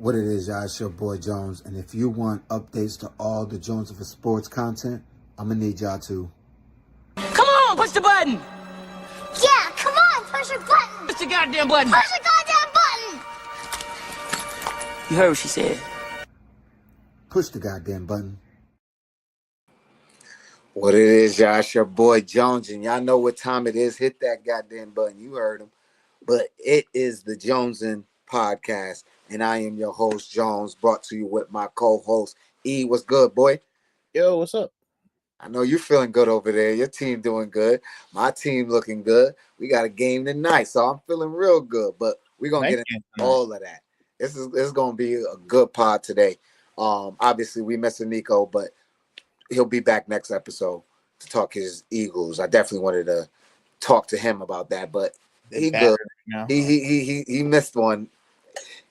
What it is, y'all, it's your boy Jones. And if you want updates to all the Jones of Sports content, I'm going to need y'all to. Come on, push the button. Yeah, come on, push the button. Push the goddamn button. Push the goddamn button. You heard what she said. Push the goddamn button. What it is, y'all, it's your boy Jones, and y'all know what time it is. Hit that goddamn button. You heard him. But it is the Jonesin Podcast, and I am your host, Jones, brought to you with my co-host, E. What's good, boy? Yo, what's up? I know you're feeling good over there. Your team doing good. My team looking good. We got a game tonight, so I'm feeling real good. But we're going to get into all of that. This is going to be a good pod today. Obviously, we missing Nico, but he'll be back next episode to talk his Eagles. I definitely wanted to talk to him about that, but he good. He missed one.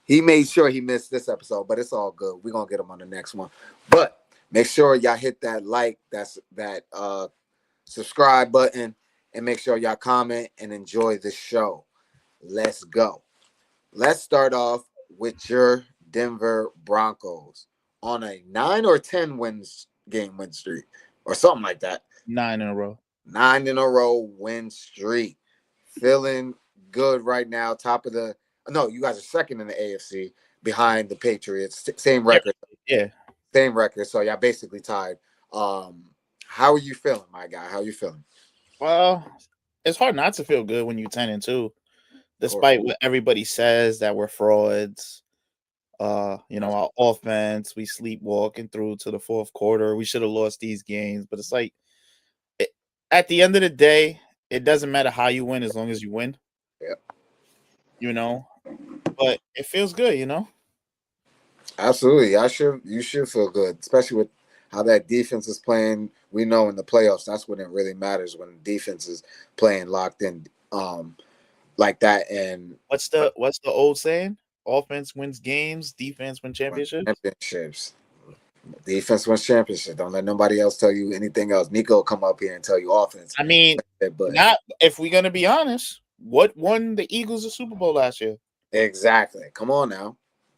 He made sure he missed this episode, but it's all good. We're gonna get him on the next one. But make sure y'all hit that like, that subscribe button, and make sure y'all comment and enjoy the show. Let's go. Let's start off with your Denver Broncos on a 9 or 10 win streak or something like that. 9 in a row. 9 in a row win streak. Feeling good right now. You guys are second in the AFC behind the Patriots. Same record. Yeah. Same record. So y'all basically tied. How are you feeling, my guy? How are you feeling? Well, it's hard not to feel good when you're 10-2, despite what everybody says that we're frauds. Our offense, we sleepwalking through to the fourth quarter. We should have lost these games, but it's like at the end of the day, it doesn't matter how you win as long as you win. Yeah. But it feels good, Absolutely. You should feel good, especially with how that defense is playing. We know in the playoffs, that's when it really matters, when the defense is playing locked in like that. And what's the old saying? Offense wins games, defense wins championships. Defense wins championships. Don't let nobody else tell you anything else. Nico will come up here and tell you offense. I mean, not if we're gonna be honest. What won the Eagles a Super Bowl last year? Exactly. Come on now,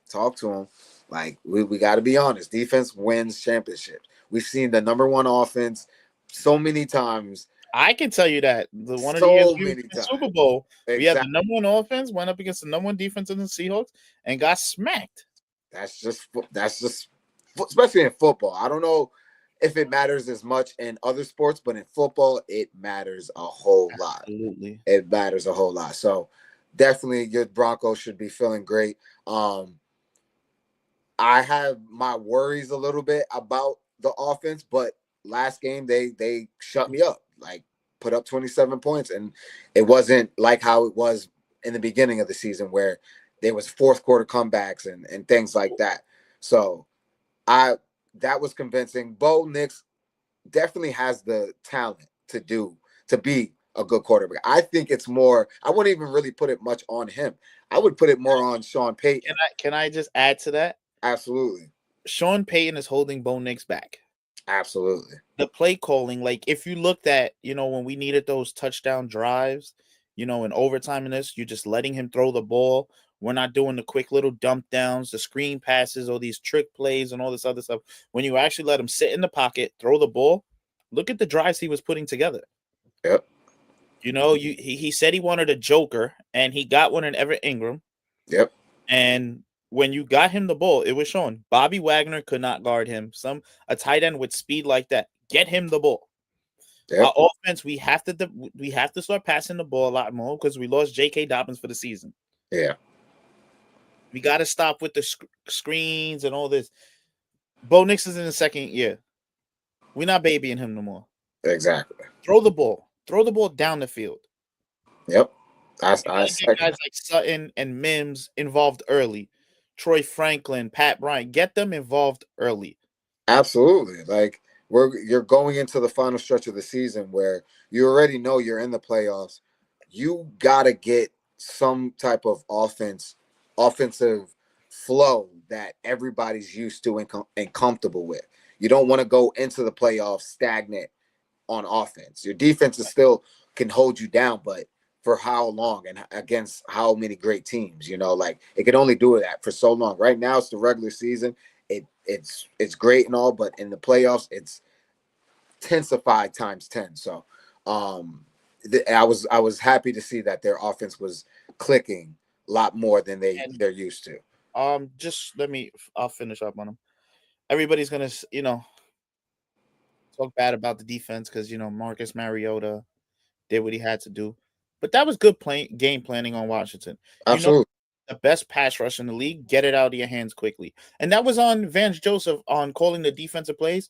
talk to them. Like we got to be honest. Defense wins championships. We've seen the number one offense so many times. I can tell you that the Super Bowl, we had the number one offense, went up against the number one defense in the Seahawks, and got smacked. That's just especially in football. I don't know if it matters as much in other sports, but in football, it matters a whole lot. Absolutely, it matters a whole lot. So definitely, your Broncos should be feeling great. I have my worries a little bit about the offense, but last game they shut me up, like put up 27 points, and it wasn't like how it was in the beginning of the season where there was fourth quarter comebacks and things like that. So that was convincing. Bo Nix definitely has the talent to be a good quarterback. I think it's more, I wouldn't even really put it much on him. I would put it more on Sean Payton. Can I just add to that? Absolutely. Sean Payton is holding Bo Nix back. Absolutely. The play calling, like if you looked at, when we needed those touchdown drives, in overtime in this, you're just letting him throw the ball. We're not doing the quick little dump downs, the screen passes, or these trick plays and all this other stuff. When you actually let him sit in the pocket, throw the ball, look at the drives he was putting together. Yep. He said he wanted a joker, and he got one in Everett Ingram. Yep. And when you got him the ball, it was shown. Bobby Wagner could not guard him. A tight end with speed like that, get him the ball. Yep. Our offense, we have to start passing the ball a lot more because we lost J.K. Dobbins for the season. Yeah. We got to stop with the screens and all this. Bo Nix is in the second year. We're not babying him no more. Exactly. Throw the ball. Throw the ball down the field. Yep. I get guys like Sutton and Mims involved early. Troy Franklin, Pat Bryant, get them involved early. Absolutely. Like you're going into the final stretch of the season where you already know you're in the playoffs. You got to get some type of offensive flow that everybody's used to and comfortable with. You don't want to go into the playoffs stagnant on offense. Your defense is still can hold you down, but for how long and against how many great teams. You know, like it can only do that for so long. Right now, it's the regular season. It's great and all, but in the playoffs, it's intensified times 10. So, I was happy to see that their offense was clicking a lot more than they're used to. I'll finish up on them. Everybody's gonna, talk bad about the defense because Marcus Mariota did what he had to do, but that was good game planning on Washington. Absolutely, the best pass rush in the league, get it out of your hands quickly, and that was on Vance Joseph on calling the defensive plays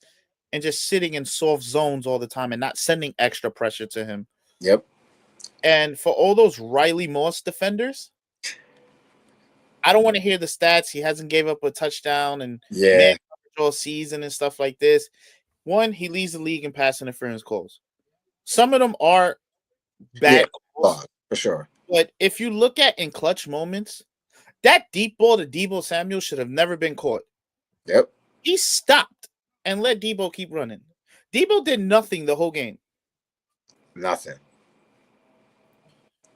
and just sitting in soft zones all the time and not sending extra pressure to him. Yep. And for all those Riley Moss defenders, I don't want to hear the stats. He hasn't gave up a touchdown and man all season and stuff like this. One, he leads the league in pass interference calls. Some of them are bad calls, for sure. But if you look at in clutch moments, that deep ball to Deebo Samuel should have never been caught. Yep. He stopped and let Deebo keep running. Deebo did nothing the whole game. Nothing.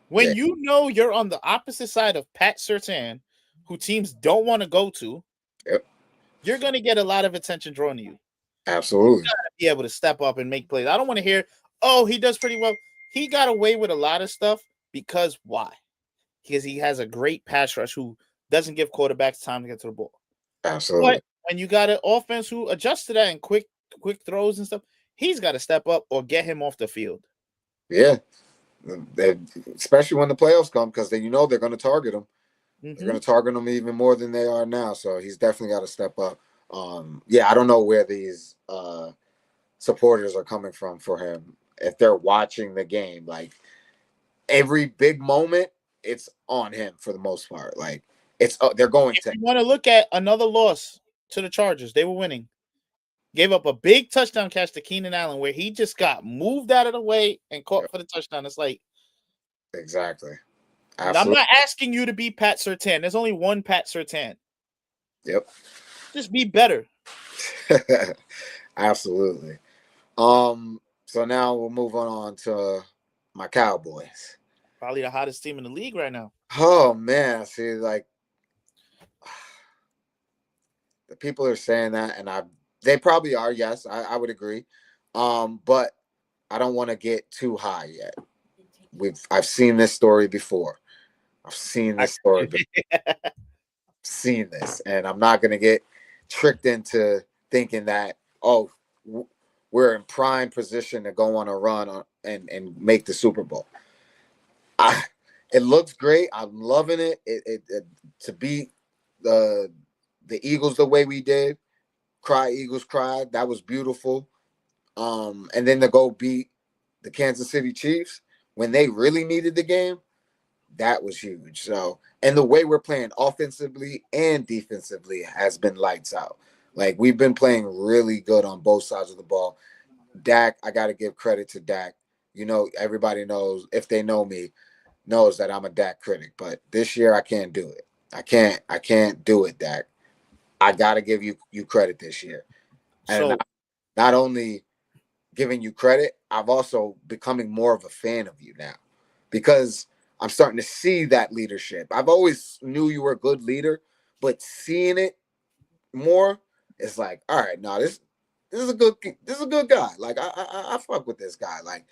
When you know you're on the opposite side of Pat Surtain, who teams don't want to go to, you're going to get a lot of attention drawn to you. Absolutely. You got to be able to step up and make plays. I don't want to hear, he does pretty well. He got away with a lot of stuff because why? Because he has a great pass rush who doesn't give quarterbacks time to get to the ball. Absolutely. But when you got an offense who adjusts to that and quick throws and stuff, he's got to step up or get him off the field. Yeah. Especially when the playoffs come, because they're going to target him. Mm-hmm. They're going to target him even more than they are now. So he's definitely got to step up. I don't know where these supporters are coming from for him. If they're watching the game, like every big moment, it's on him for the most part. Like they're going to. You want to look at another loss to the Chargers? They were winning. Gave up a big touchdown catch to Keenan Allen where he just got moved out of the way and caught for the touchdown. It's like exactly. I'm not asking you to be Pat Surtain. There's only one Pat Surtain. Yep. Just be better. Absolutely. So now we'll move on to my Cowboys. Probably the hottest team in the league right now. Oh man, see, like the people are saying that, and they probably are. Yes, I would agree. But I don't want to get too high yet. I've seen this story before. I've seen this, and I'm not gonna get tricked into thinking that we're in prime position to go on a run and make the Super Bowl. It looks great. I'm loving it. It to beat the Eagles the way we did. Cry Eagles cry. That was beautiful. And then to go beat the Kansas City Chiefs when they really needed the game, that was huge. So, and the way we're playing offensively and defensively has been lights out. Like we've been playing really good on both sides of the ball. Dak, I got to give credit to Dak. Everybody knows, if they know me, knows that I'm a Dak critic. But this year I can't do it. I can't do it, Dak. I got to give you credit this year. And not only giving you credit, I've also becoming more of a fan of you now because I'm starting to see that leadership. I've always knew you were a good leader, but seeing it more, it's like, all right, no, this is a good guy. Like I fuck with this guy. Like,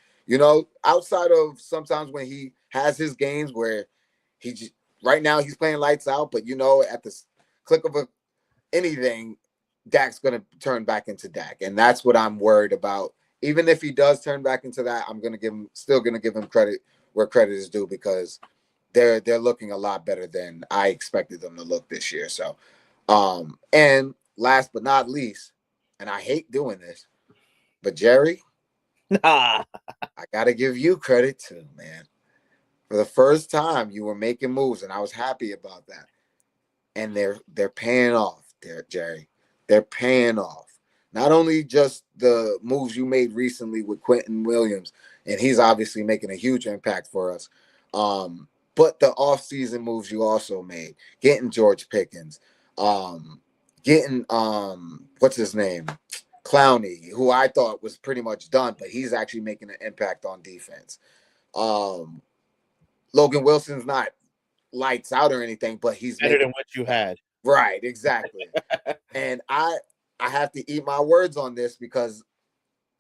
outside of sometimes when he has his games where right now he's playing lights out, but at the click of anything, Dak's gonna turn back into Dak, and that's what I'm worried about. Even if he does turn back into that, I'm still gonna give him credit where credit is due because they're looking a lot better than I expected them to look this year. So, and last but not least, and I hate doing this, but Jerry, I gotta give you credit too, man. For the first time, you were making moves, and I was happy about that. And they're paying off, Jerry. They're paying off. Not only just the moves you made recently with Quentin Williams, and he's obviously making a huge impact for us, but the offseason moves you also made. Getting George Pickens, getting what's his name? Clowney, who I thought was pretty much done, but he's actually making an impact on defense. Logan Wilson's not lights out or anything, but he's better than what you had. Right, exactly. And I have to eat my words on this because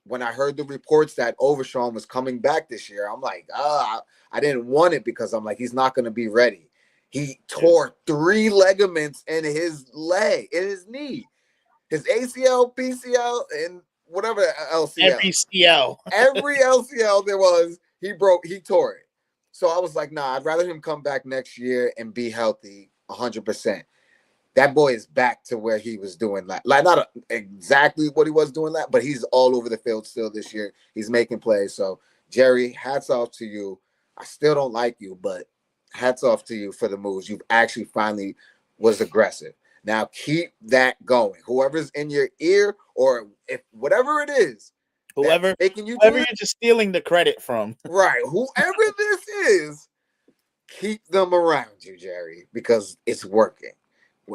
when I heard the reports that Overshawn was coming back this year, I'm like, I didn't want it because I'm like, he's not going to be ready. He tore 3 ligaments in his leg, in his knee, his ACL, PCL, and whatever LCL. Every CL. Every LCL there was, he tore it. So I was like, nah, I'd rather him come back next year and be healthy 100%. That boy is back to where he was doing like not exactly what he was doing but he's all over the field still this year. He's making plays. So Jerry, hats off to you. I still don't like you, but hats off to you for the moves. You've actually finally was aggressive. Now keep that going. Whoever's in your ear or if whatever it is, whoever you're just stealing the credit from. Right. Whoever this is, keep them around you, Jerry, because it's working.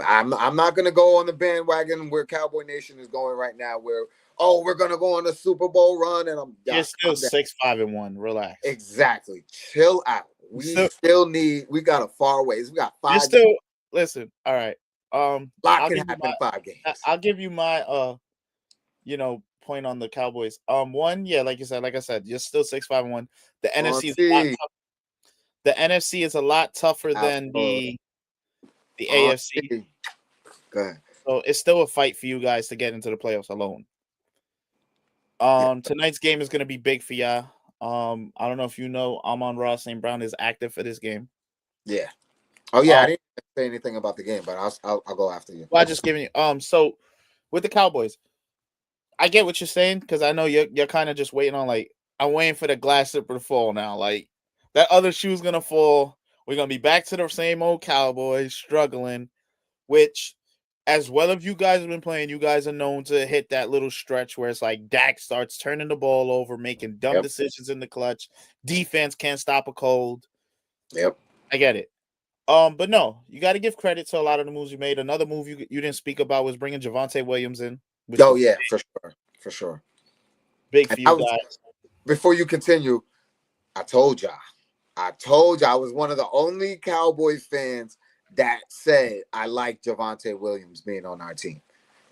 I'm not going to go on the bandwagon where Cowboy Nation is going right now where, we're going to go on a Super Bowl run and you're still 6-5-1. Relax. Exactly. Chill out. We got a far ways. We got 5 games. Listen. All right. Lot can happen in 5 games. I'll give you my, point on the Cowboys. One, yeah, like I said, you're still 6-5-1. The NFC is a lot tougher. The NFC is a lot tougher than the AFC. Go ahead. So it's still a fight for you guys to get into the playoffs alone. Tonight's game is going to be big for y'all. I don't know if you know, Amon-Ra St. Brown is active for this game. Yeah. Oh yeah, I didn't say anything about the game, but I'll go after you. Well, I just giving you. So with the Cowboys, I get what you're saying because I know you're kind of just waiting on like I'm waiting for the glass slipper to fall now. Like that other shoe's gonna fall. We're going to be back to the same old Cowboys struggling, which as well as you guys have been playing, you guys are known to hit that little stretch where it's like Dak starts turning the ball over, making dumb decisions in the clutch. Defense can't stop a cold. Yep. I get it. But no, you got to give credit to a lot of the moves you made. Another move you didn't speak about was bringing Javonte Williams in. Oh, yeah, for sure. Big for you guys. Before you continue, I told y'all I was one of the only Cowboys fans that said I like Javonte Williams being on our team.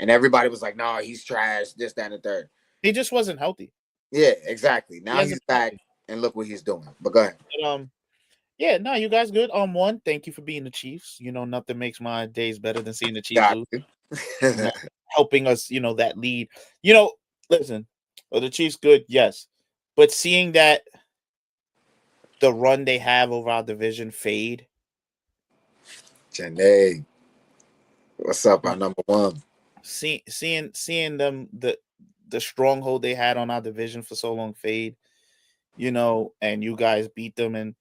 And everybody was like, no, he's trash, this, that, and the third. He just wasn't healthy. Yeah, exactly. Now he's back, and look what he's doing. But go ahead. But, yeah, no, you guys good. One, thank you for being the Chiefs. Nothing makes my days better than seeing the Chiefs lose. Helping us, that lead. Listen, the Chiefs good, yes. But seeing that the run they have over our division fade. Janae, what's up, our number one? Seeing them the stronghold they had on our division for so long fade, and you guys beat them, and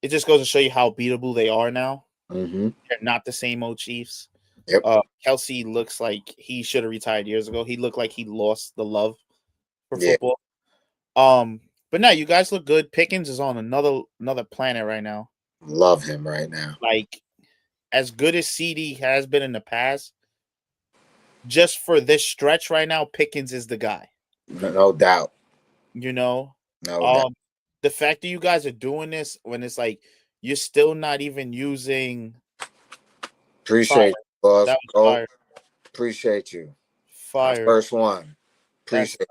it just goes to show you how beatable they are now. Mm-hmm. They're not the same old Chiefs. Yep. Kelsey looks like he should have retired years ago. He looked like he lost the love for football. But no, you guys look good. Pickens is on another planet right now. Love him right now. Like, as good as CD has been in the past, just for this stretch right now, Pickens is the guy. No doubt. No doubt. The fact that you guys are doing this when it's like you're still not even using. Appreciate you, boss. That was fire. Appreciate you. Fire. First one. Appreciate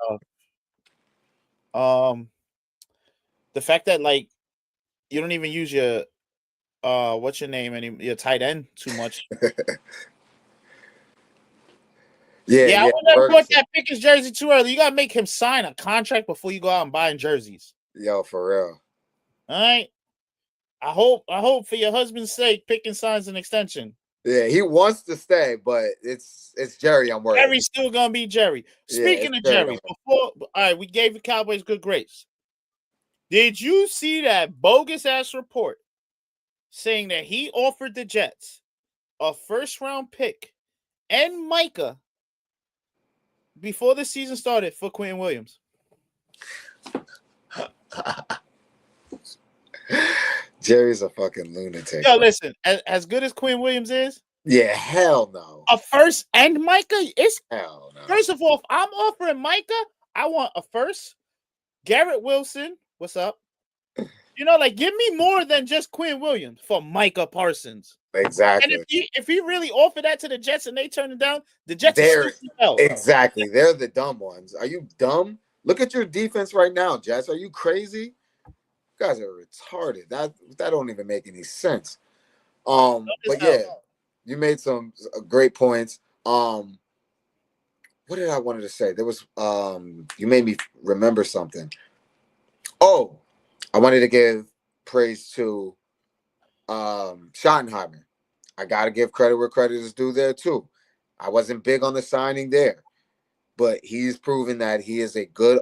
you. The fact that like you don't even use your what's your name your tight end too much. Yeah, I would never bought that Pickens jersey too early. You gotta make him sign a contract before you go out and buying jerseys. Yo, for real. All right. I hope for your husband's sake, Pickens signs an extension. Yeah, he wants to stay, but it's Jerry. I'm worried. Jerry's still gonna be Jerry. Speaking of Jerry, all right, we gave the Cowboys good grace. Did you see that bogus ass report saying that he offered the Jets a first-round pick and Micah before the season started for Quentin Williams? Jerry's a fucking lunatic. Yo, listen, as good as Quentin Williams is, yeah, hell no. A first and Micah is hell no. First of all, if I'm offering Micah, I want a first. Garrett Wilson, what's up? Like give me more than just Quinn Williams for Micah Parsons. Exactly. And if he really offered that to the Jets and they turned it down, the Jets are They're stupid as hell. exactly. They're the dumb ones. Are you dumb? Look at your defense right now, Jets. Are you crazy? You guys are retarded. That don't even make any sense. But yeah, you made some great points. What did I wanted to say? There was you made me remember something. Oh, I wanted to give praise to Schottenheimer. I gotta give credit where credit is due there too. I wasn't big on the signing there, but he's proven that he is a good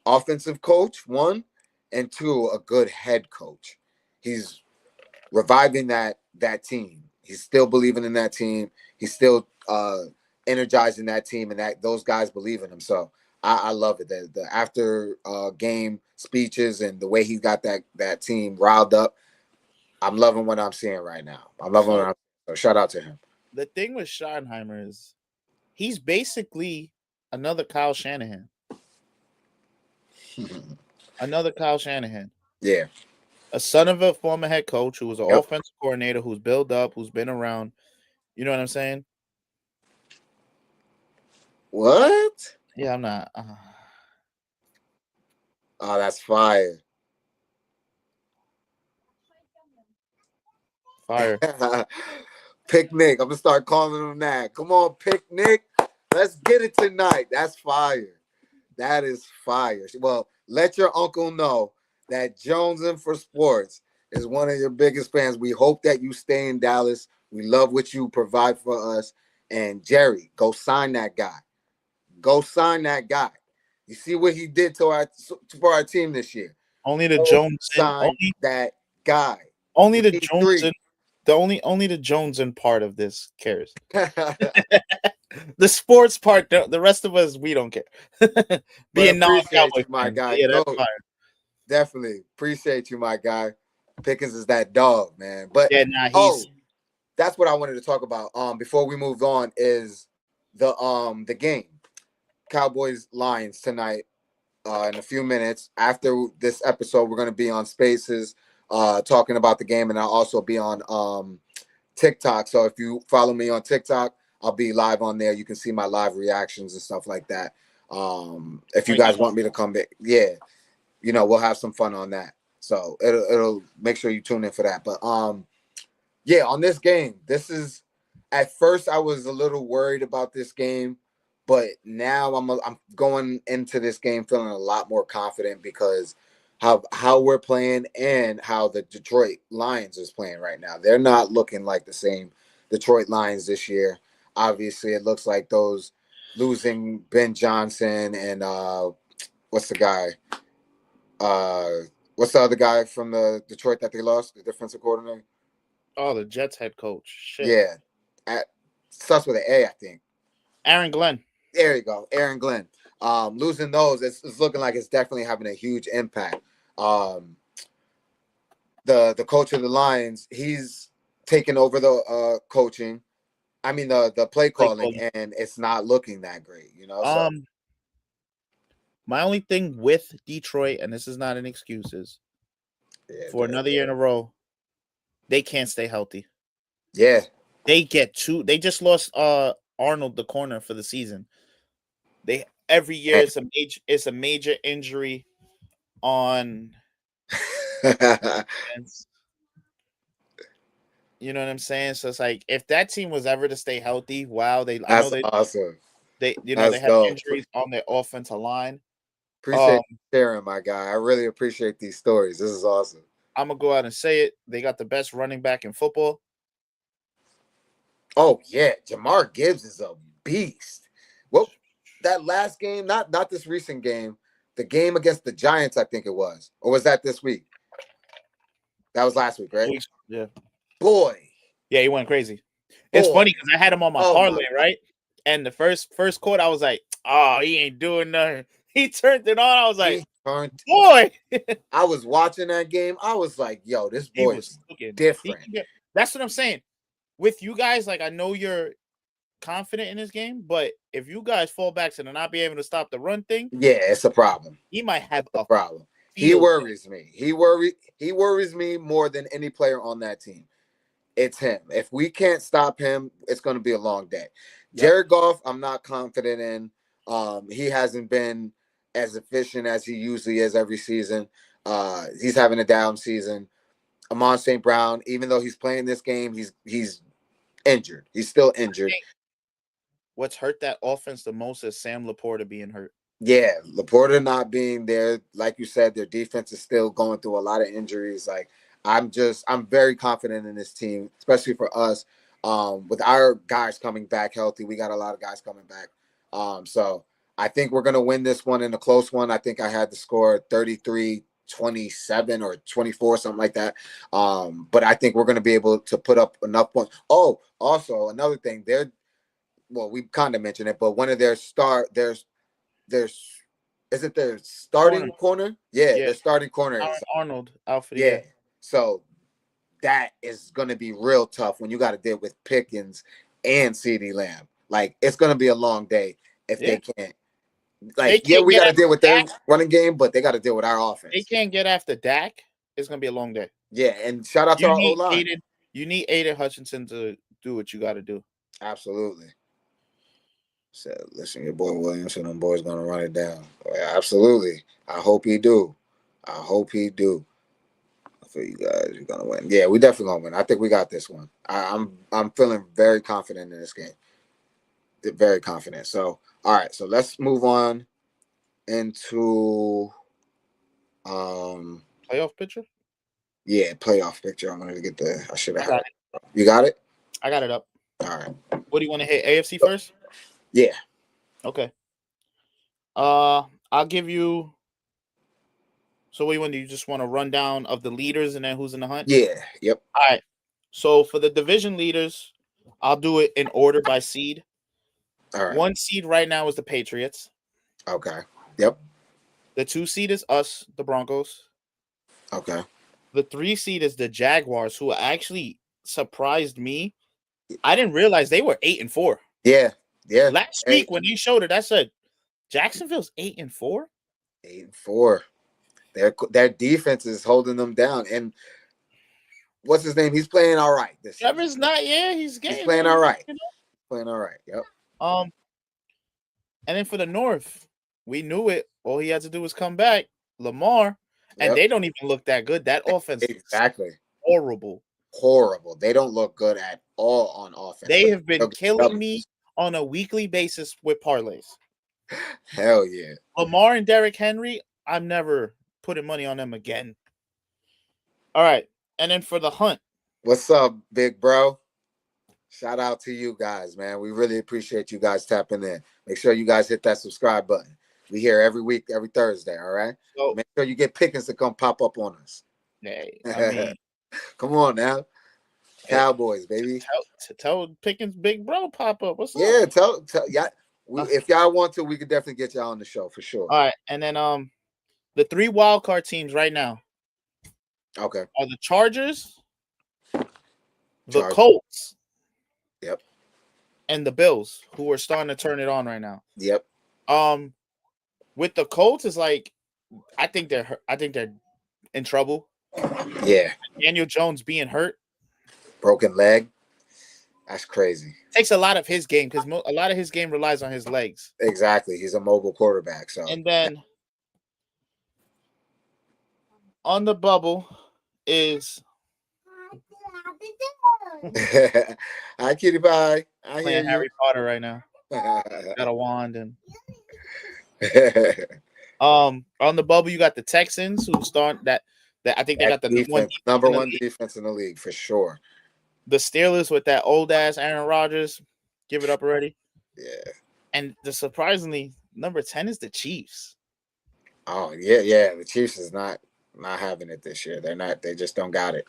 offensive coach, one, and two, a good head coach. He's reviving that team. He's still believing in that team. He's still energizing that team, and that those guys believe in him. So I love it. The after game speeches and the way he got that team riled up. I'm loving what I'm seeing right now. So shout out to him. The thing with Schottenheimer is he's basically another Kyle Shanahan. Another Kyle Shanahan. Yeah. A son of a former head coach who was an offensive coordinator, who's built up, who's been around. You know what I'm saying? What? Yeah, I'm not. Oh, that's fire. Fire. Picnic. I'm going to start calling him that. Come on, Picnic. Let's get it tonight. That's fire. That is fire. Well, let your uncle know that Jonesing for Sports is one of your biggest fans. We hope that you stay in Dallas. We love what you provide for us. And Jerry, go sign that guy. Go sign that guy. You see what he did for our team this year. Only the Jones sign that guy. Only the Jones. Only the Jones part of this cares. The sports part, the rest of us, we don't care. Being non-Cowboy, my guy. Yeah, that's fire. Definitely appreciate you, my guy. Pickens is that dog, man. But yeah, that's what I wanted to talk about. Before we move on, is the game, Cowboys Lions tonight. In a few minutes after this episode, we're going to be on Spaces. Talking about the game, and I'll also be on TikTok. So if you follow me on TikTok, I'll be live on there. You can see my live reactions and stuff like that. If you guys want me to come back, we'll have some fun on that. So it'll make sure you tune in for that. But on this game, this is at first I was a little worried about this game, but now I'm going into this game feeling a lot more confident because how we're playing and how the Detroit Lions is playing right now. They're not looking like the same Detroit Lions this year. Obviously, it looks like those losing Ben Johnson and what's the guy? What's the other guy from the Detroit that they lost? The defensive coordinator? Oh, the Jets head coach. Shit. Yeah. Starts with an A, I think. Aaron Glenn. There you go. Aaron Glenn. Losing those, it's looking like it's definitely having a huge impact. The coach of the Lions, he's taken over the coaching. I mean the play calling, and it's not looking that great, So. My only thing with Detroit, and this is not an excuse, is for another year in a row, they can't stay healthy. Yeah. They just lost Arnold, the corner, for the season. Every year it's a major injury on you know what I'm saying? So it's like if that team was ever to stay healthy, that's awesome. They have injuries on their offensive line. Appreciate you sharing, my guy. I really appreciate these stories. This is awesome. I'm gonna go out and say it. They got the best running back in football. Oh yeah, Jahmyr Gibbs is a beast. Well, that last game, not this recent game, the game against the Giants, I think it was, or was that this week? That was last week, right? Yeah. Boy. Yeah, he went crazy. It's funny because I had him on my parlay, right? And the first quarter, I was like, "Oh, he ain't doing nothing." He turned it on. I was like, "Boy!" I was watching that game. I was like, "Yo, this boy is different." That's what I'm saying. With you guys, like I know you're confident in this game, but if you guys fall back to not be able to stop the run thing, yeah, it's a problem. He might have a problem. He worries me. He worries me more than any player on that team. It's him. If we can't stop him, it's going to be a long day. Yep. Jared Goff, I'm not confident in. He hasn't been as efficient as he usually is every season. He's having a down season. Amon St. Brown, even though he's playing this game, he's injured. He's still injured. What's hurt that offense the most is Sam Laporta being hurt. Yeah, Laporta not being there, like you said, their defense is still going through a lot of injuries. Like I'm very confident in this team, especially for us. With our guys coming back healthy, we got a lot of guys coming back. So I think we're gonna win this one in a close one. I think I had the score 33-27 or 24, something like that. But I think we're gonna be able to put up enough points. Oh, also another thing, we kind of mentioned it, but one of their is it their starting corner? Yeah, their starting corner is Arnold Alfred. Yeah. So that is going to be real tough when you got to deal with Pickens and CeeDee Lamb. Like it's going to be a long day if they can't. Like we got to deal with their running game, but they got to deal with our offense. They can't get after Dak. It's going to be a long day. Yeah, and shout out to our O-line. You need Aiden Hutchinson to do what you got to do. Absolutely. So listen, your boy Williamson, them boys gonna run it down. Yeah, absolutely. I hope he do. I feel you guys, you're gonna win. Yeah, we definitely gonna win. I think we got this one. I'm feeling very confident in this game. Very confident. So all right, so let's move on into playoff picture. Yeah, playoff picture. I'm gonna get I should have. You got it? I got it up. All right. What do you want to hit? AFC first? Yeah. Okay. I'll give you. So what do you want? Do you just want a rundown of the leaders and then who's in the hunt? Yeah. Yep. All right. So for the division leaders, I'll do it in order by seed. All right. 1 seed right now is the Patriots. Okay. Yep. The 2 seed is us, the Broncos. Okay. The 3 seed is the Jaguars, who actually surprised me. I didn't realize they were 8-4. Yeah. Yeah. Last week when you showed it, I said Jacksonville's 8-4. 8-4. Their defense is holding them down. And what's his name? He's playing all right. Trevor's not. Yeah, he's playing all right. Playing all right. Yep. And then for the North, we knew it. All he had to do was come back, Lamar, and they don't even look that good. That offense, exactly, horrible. They don't look good at all on offense. They have been killing me on a weekly basis with parlays. Hell yeah. Lamar and Derrick Henry, I'm never putting money on them again. All right. And then for the hunt. What's up, big bro? Shout out to you guys, man. We really appreciate you guys tapping in. Make sure you guys hit that subscribe button. We here every week, every Thursday, all right? So make sure you get Pickens to come pop up on us. Hey, I mean, come on now. Cowboys, baby. Tell Pickens big bro pop up. What's up? Yeah, tell y'all. If y'all want to, we could definitely get y'all on the show for sure. All right, and then the 3 wild card teams right now. Okay. Are the Chargers, the Colts. Yep. And the Bills, who are starting to turn it on right now. Yep. With the Colts, is like, I think they're in trouble. Yeah. Daniel Jones being hurt. Broken leg. That's crazy. Takes a lot of his game because a lot of his game relies on his legs. Exactly. He's a mobile quarterback. So. And then on the bubble is hi, Kitty Pie. I playing hear Harry Potter right now. Got a wand and on the bubble you got the Texans who start that I think they got the number one defense in the league for sure. The Steelers with that old ass Aaron Rodgers, give it up already. Yeah. And surprisingly, number 10 is the Chiefs. Oh yeah. The Chiefs is not having it this year. They just don't got it.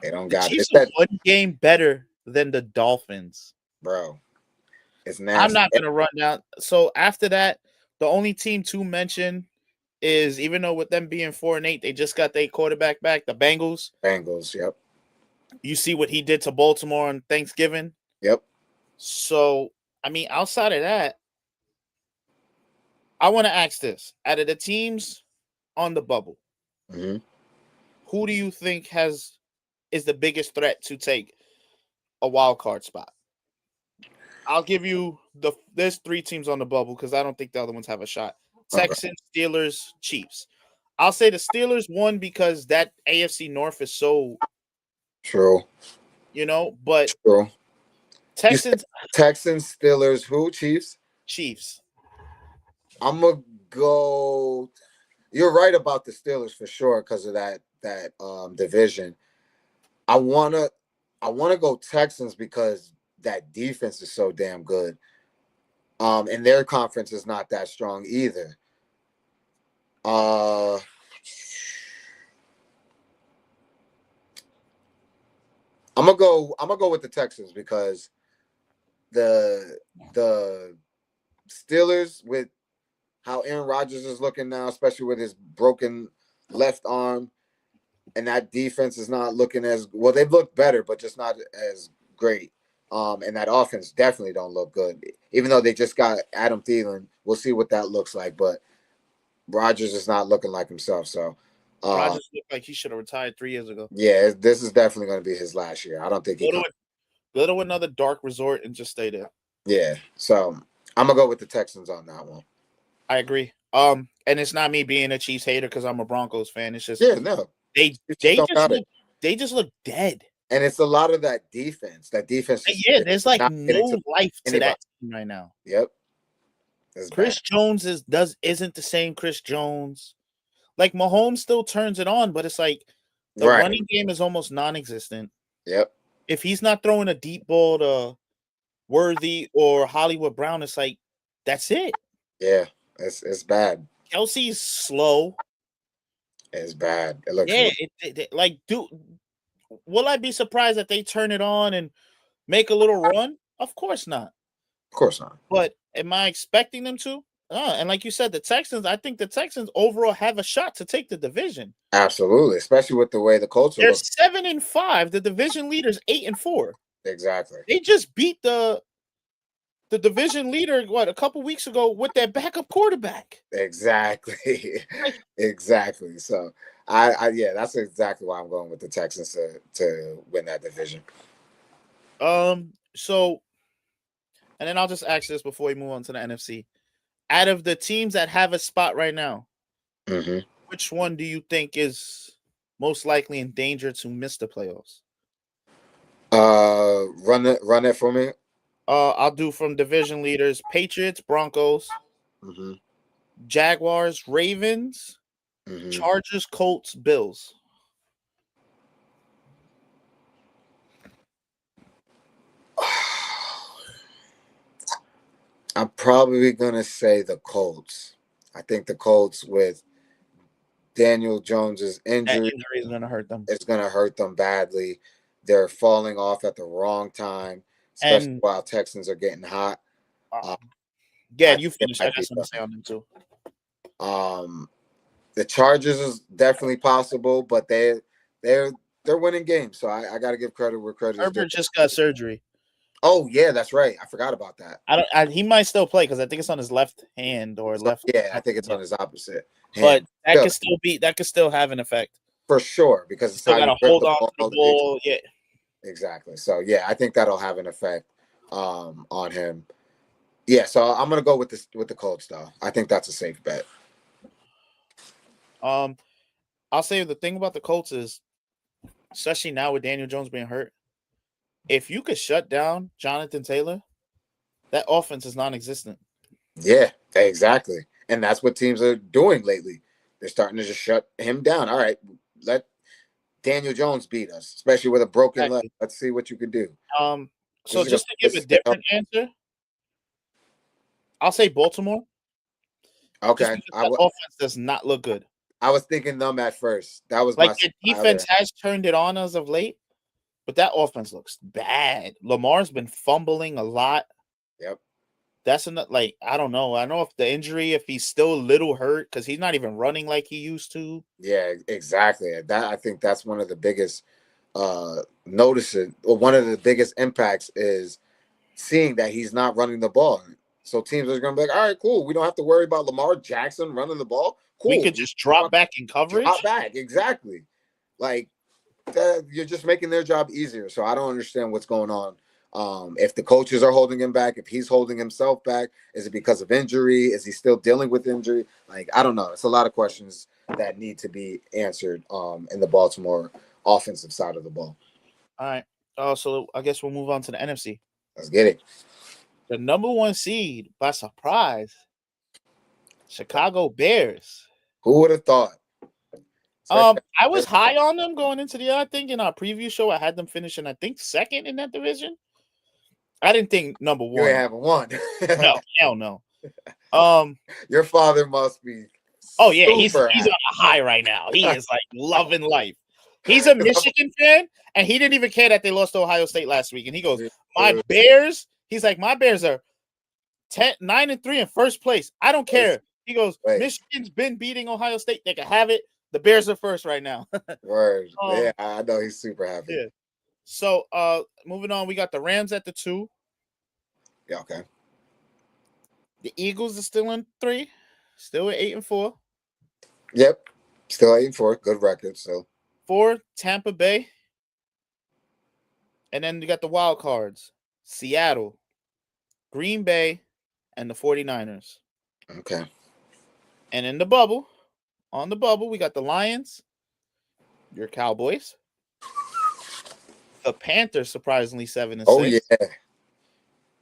They don't got it. It's one game better than the Dolphins. Bro. It's nasty. I'm not gonna run down. So after that, the only team to mention is, even though with them being 4-8, they just got their quarterback back, the Bengals. Yep. You see what he did to Baltimore on Thanksgiving? Yep. So, I mean, outside of that, I want to ask this. Out of the teams on the bubble, hmm who do you think is the biggest threat to take a wild card spot? I'll give you there's 3 teams on the bubble because I don't think the other ones have a shot. Okay. Texans, Steelers, Chiefs. I'll say the Steelers won because that AFC North is so, True. But True. Texans, Texans, Steelers, who? Chiefs? Chiefs. I'm gonna go. You're right about the Steelers for sure because of that division. I wanna go Texans because that defense is so damn good. And their conference is not that strong either. I'm gonna go with the Texans because the Steelers, with how Aaron Rodgers is looking now, especially with his broken left arm, and that defense is not looking as well. They've looked better, but just not as great. And that offense definitely don't look good. Even though they just got Adam Thielen, we'll see what that looks like. But Rodgers is not looking like himself. So Rodgers looked like he should have retired 3 years ago. Yeah, this is definitely going to be his last year. I don't think go to another dark resort and just stay there. Yeah, so I'm gonna go with the Texans on that one. I agree. And it's not me being a Chiefs hater because I'm a Broncos fan. It's just they just look dead. And it's a lot of that defense. There's like no life to that team right now. Yep. Chris Jones isn't the same Chris Jones. Like Mahomes still turns it on, but it's like the running game is almost non-existent. Yep. If he's not throwing a deep ball to Worthy or Hollywood Brown, it's like that's it. Yeah, it's bad. Kelsey's slow. It's bad. It looks will I be surprised that they turn it on and make a little run? Of course not. Of course not. But am I expecting them to? And like you said, I think the Texans overall have a shot to take the division. Absolutely, especially with the way the Colts are. They're 7-5. The division leader's 8-4. Exactly. They just beat the division leader a couple weeks ago with their backup quarterback. Exactly. Exactly. So that's exactly why I'm going with the Texans to win that division. So, and then I'll just ask this before we move on to the NFC. Out of the teams that have a spot right now, which one do you think is most likely in danger to miss the playoffs? Run it for me. I'll do from division leaders: Patriots, Broncos, Jaguars, Ravens, Chargers, Colts, Bills. I'm probably gonna say the Colts. I think the Colts, with Daniel Jones's injury is gonna hurt them. It's gonna hurt them badly. They're falling off at the wrong time, especially while Texans are getting hot. You finish. I got something to say on them too. The Chargers is definitely possible, but they're winning games, so I got to give credit where credit is due. Herbert just got surgery. Oh yeah, that's right. I forgot about that. He might still play because I think it's on his left hand or left. Yeah, I think it's on his opposite But hand. that could still have an effect for sure because it's still got to hold on to the ball. Yeah, exactly. So yeah, I think that'll have an effect on him. Yeah, so I'm gonna go with the Colts though. I think that's a safe bet. I'll say the thing about the Colts is, especially now with Daniel Jones being hurt, if you could shut down Jonathan Taylor, that offense is non-existent. Yeah, exactly. And that's what teams are doing lately. They're starting to just shut him down. All right, let Daniel Jones beat us, especially with a broken leg. Let's see what you can do. So just to give a different answer, I'll say Baltimore. Okay. That offense does not look good. I was thinking them at first. That was like the defense has turned it on as of late. But that offense looks bad. Lamar's been fumbling a lot. Yep. That's I don't know. I don't know if the injury, if he's still a little hurt because he's not even running like he used to. Yeah, exactly. I think that's one of the biggest notices, or one of the biggest impacts is seeing that he's not running the ball. So teams are going to be like, all right, cool. We don't have to worry about Lamar Jackson running the ball. Cool. We could just drop back in coverage. Drop back, exactly. Like you're just making their job easier. So I don't understand what's going on. If the coaches are holding him back, if he's holding himself back, is it because of injury? Is he still dealing with injury? Like, I don't know. It's a lot of questions that need to be answered in the Baltimore offensive side of the ball. All right. So I guess we'll move on to the NFC. Let's get it. The number 1 seed by surprise, Chicago Bears. Who would have thought? I was high on them going into the year. I think in our preview show, I had them finishing, I think, second in that division. I didn't think number 1. You ain't having one. No, hell no. Your father must be. Oh yeah, he's on a high right now. He is like loving life. He's a Michigan fan, and he didn't even care that they lost to Ohio State last week. And he goes, "My Bears." He's like, "My Bears are 9-3 in first place. I don't care." He goes, "Michigan's been beating Ohio State. They can have it. The Bears are first right now." Word. Yeah, I know he's super happy. Yeah. So, moving on, we got the Rams at the 2. Yeah. Okay. The Eagles are still in 3, still at 8-4. Yep. Still 8-4. Good record. So 4, Tampa Bay. And then you got the wild cards, Seattle, Green Bay, and the 49ers. Okay. And in the bubble, we got the Lions, your Cowboys, the Panthers, surprisingly 7-6. Oh yeah.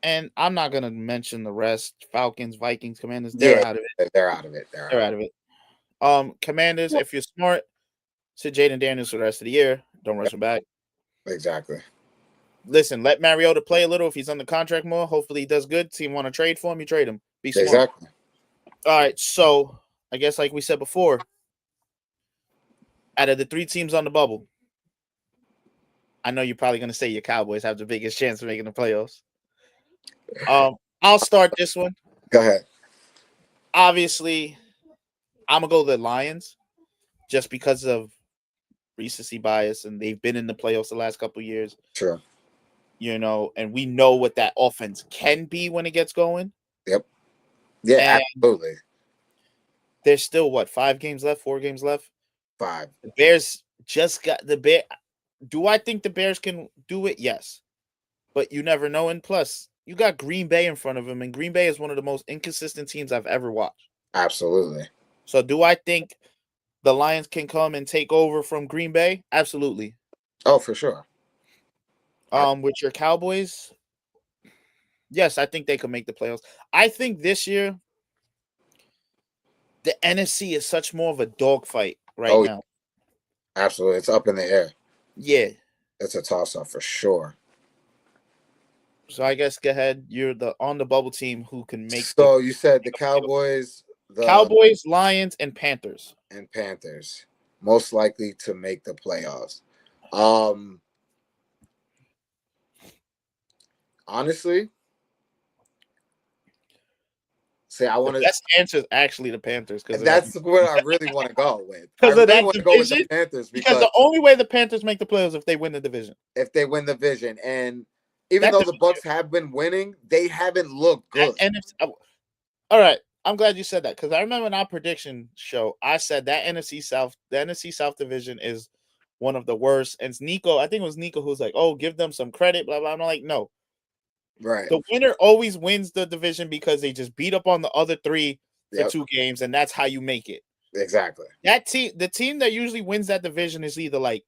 And I'm not gonna mention the rest. Falcons, Vikings, Commanders. They're out of it. They're out of it. They're out of it. Commanders, if you're smart, sit Jaden Daniels for the rest of the year. Don't rush him back. Exactly. Listen, let Mariota play a little. If he's under contract more, hopefully he does good. Team want to trade for him, you trade him. Be smart. Exactly. All right, so I guess like we said before, out of the 3 teams on the bubble, I know you're probably going to say your Cowboys have the biggest chance of making the playoffs. I'll start this one. Go ahead. Obviously, I'm going to go the Lions just because of recency bias, and they've been in the playoffs the last couple of years. Sure. You know, and we know what that offense can be when it gets going. Yep. Yeah, and absolutely. There's still, 5 games left, 4 games left? 5. The Bears just got the Bear. Do I think the Bears can do it? Yes. But you never know. And plus, you got Green Bay in front of them, and Green Bay is one of the most inconsistent teams I've ever watched. Absolutely. So do I think the Lions can come and take over from Green Bay? Absolutely. Oh, for sure. With your Cowboys, yes, I think they could make the playoffs. I think this year, the NFC is such more of a dogfight right now. Absolutely. It's up in the air. Yeah. It's a toss-up for sure. So I guess go ahead. You're on the bubble team who can make. So you said the Cowboys, Lions, and Panthers. Most likely to make the playoffs. Honestly, I want to. The best answer is actually the Panthers because that's what I really want to go with. Because I of really that want to division. go with the Panthers because the only way the Panthers make the playoffs is if they win the division. If they win the division, and even though the Bucs have been winning, they haven't looked good. All right, I'm glad you said that because I remember in our prediction show, I said that the NFC South division is one of the worst. And Nico, I think it was Nico who's like, "Oh, give them some credit." Blah blah. I'm like, no. Right. The winner always wins the division because they just beat up on the other 3 for 2 games, and that's how you make it. Exactly. The team that usually wins that division is either like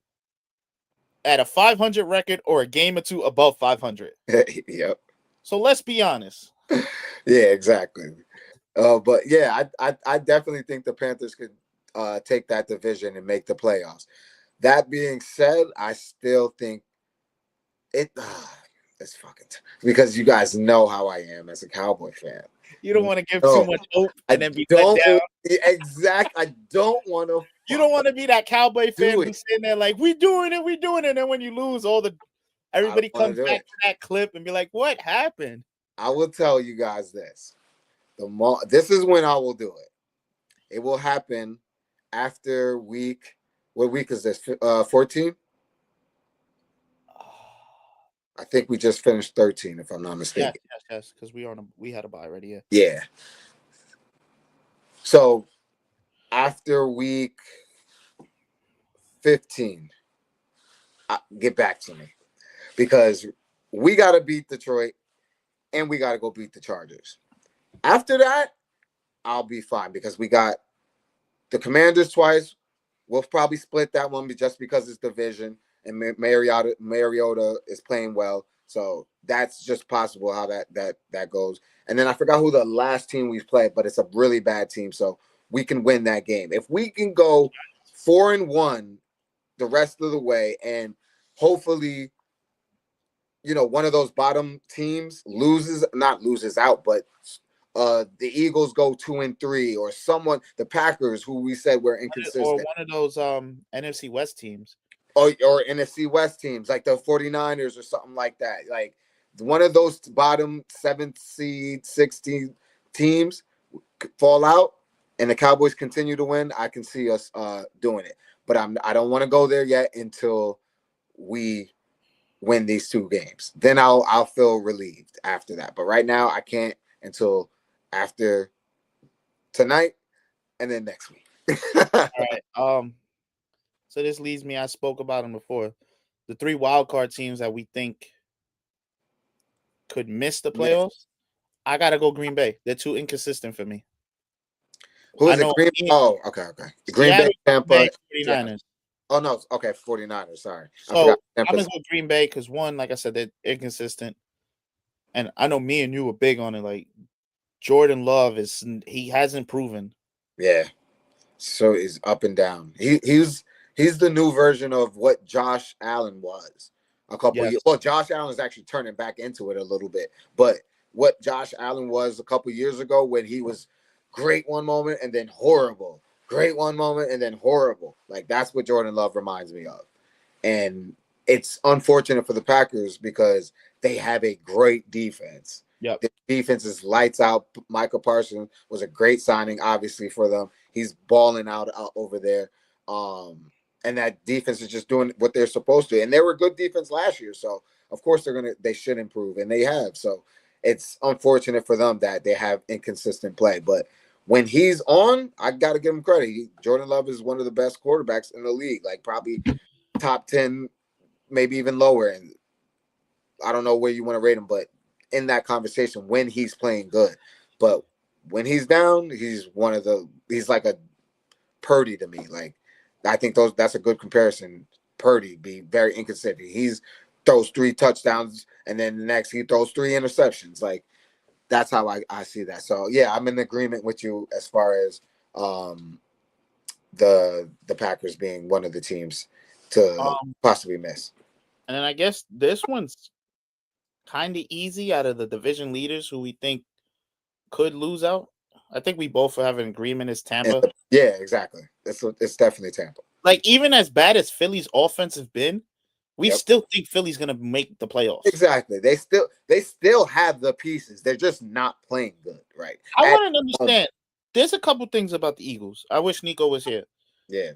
at a 500 record or a game or 2 above 500. Yep. So let's be honest. Yeah, exactly. But yeah, I definitely think the Panthers could take that division and make the playoffs. That being said, I still think it. It's fucking because you guys know how I am as a Cowboy fan. You don't want to give too much hope and then be let down. Exactly. I don't want to. You don't want to be that Cowboy fan who's sitting there like, we doing it. And then when you lose, everybody comes back to that clip and be like, what happened? I will tell you guys this. This is when I will do it. It will happen after week. What week is this? 14? I think we just finished 13, if I'm not mistaken. Yes, because we had a bye already. Yeah. Yeah. So after week 15, get back to me because we got to beat Detroit and we got to go beat the Chargers. After that, I'll be fine because we got the Commanders twice. We'll probably split that one just because it's division and Mariota is playing well. So that's just possible how that goes. And then I forgot who the last team we've played, but it's a really bad team. So we can win that game. If we can go 4-1 the rest of the way and hopefully, one of those bottom teams not loses out, but the Eagles go 2-3 or the Packers who we said were inconsistent. Or one of those NFC West teams. Or NFC West teams like the 49ers or something like that. Like one of those bottom 7th seed, 16 teams fall out and the Cowboys continue to win, I can see us doing it. But I don't want to go there yet until we win these 2 games. Then I'll feel relieved after that. But right now I can't until after tonight and then next week. All right. So this leads me, I spoke about them before. The 3 wild card teams that we think could miss the playoffs. I gotta go Green Bay. They're too inconsistent for me. Who is it? Okay. Green Bay, Tampa, 49ers. Oh no, okay, 49ers. Sorry. So I'm gonna go Green Bay because one, like I said, they're inconsistent. And I know me and you were big on it. Like Jordan Love he hasn't proven. Yeah. So he's up and down. He's the new version of what Josh Allen was a couple years. Well, Josh Allen is actually turning back into it a little bit. But what Josh Allen was a couple years ago when he was great one moment and then horrible. Great one moment and then horrible. Like that's what Jordan Love reminds me of. And it's unfortunate for the Packers because they have a great defense. Yep. The defense is lights out. Michael Parsons was a great signing, obviously, for them. He's balling out over there. And that defense is just doing what they're supposed to. And they were a good defense last year. So, of course, they should improve. And they have. So, it's unfortunate for them that they have inconsistent play. But when he's on, I got to give him credit. Jordan Love is one of the best quarterbacks in the league. Like, probably top 10, maybe even lower. And I don't know where you want to rate him, but in that conversation when he's playing good. But when he's down, he's like a Purdy to me. Like I think that's a good comparison. Purdy be very inconsistent. He throws 3 touchdowns and then the next he throws 3 interceptions. Like that's how I see that. So yeah, I'm in agreement with you as far as the Packers being one of the teams to possibly miss. And then I guess this one's kind of easy out of the division leaders who we think could lose out. I think we both have an agreement is Tampa. Yeah, exactly. It's definitely Tampa. Like even as bad as Philly's offense has been, we still think Philly's gonna make the playoffs. Exactly. They still have the pieces. They're just not playing good, right? I want to understand. There's a couple things about the Eagles. I wish Nico was here. Yeah.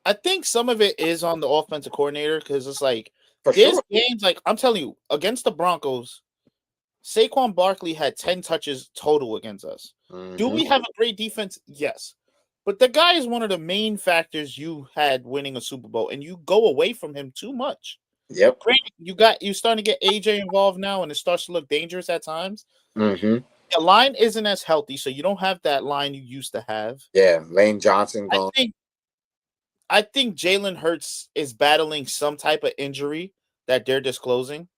I think some of it is on the offensive coordinator because it's like there's games like I'm telling you against the Broncos, Saquon Barkley had 10 touches total against us. Mm-hmm. Do we have a great defense? Yes. But the guy is one of the main factors you had winning a Super Bowl, and you go away from him too much. Yep. Granted, you're starting to get AJ involved now, and it starts to look dangerous at times. Mm-hmm. The line isn't as healthy, so you don't have that line you used to have. Yeah, Lane Johnson gone. I think Jalen Hurts is battling some type of injury that they're disclosing.